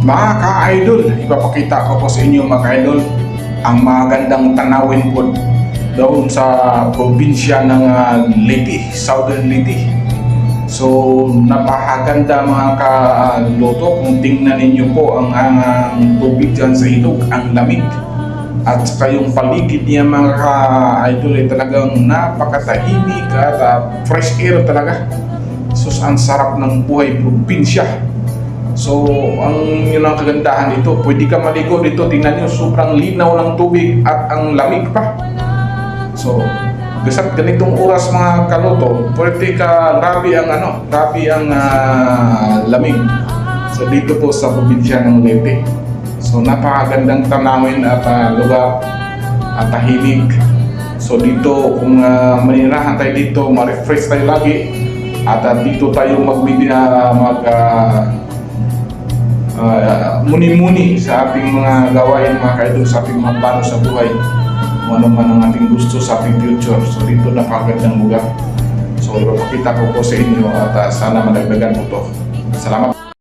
Mga ka-idol, ipapakita ko po sa inyo mga ka-idol ang magandang tanawin po doon sa probinsya ng Leyte, Southern Leyte. So napakaganda mga ka-loto kung tingnan ninyo po ang tubig dyan sa ilog, ang lamig. At saka yung paligid niya mga ka-idol ay talagang napakatahimik at fresh air talaga. So ang sarap ng buhay probinsya. So, yun ang kagandahan dito. Pwede ka maligo dito. Tingnan nyo, sobrang linaw ng tubig at ang lamig pa. So, gasat ganitong oras mga kaloto, pwede ka, grabe ang lamig. So, dito po sa probinsya ng Leyte. So, napakagandang tanawin at lugar at tahimik. So, dito, kung manirahan tayo dito, ma-refresh tayo lagi. At dito tayo muni-muni sa ating mga gawain mga ka-idol, sa ating mga plano sa buhay, kung ano man ang ating gusto sa ating future. So dito napakagandang lugar. So ipapakita ko po sa inyo at sana madagdagan po to. Salamat.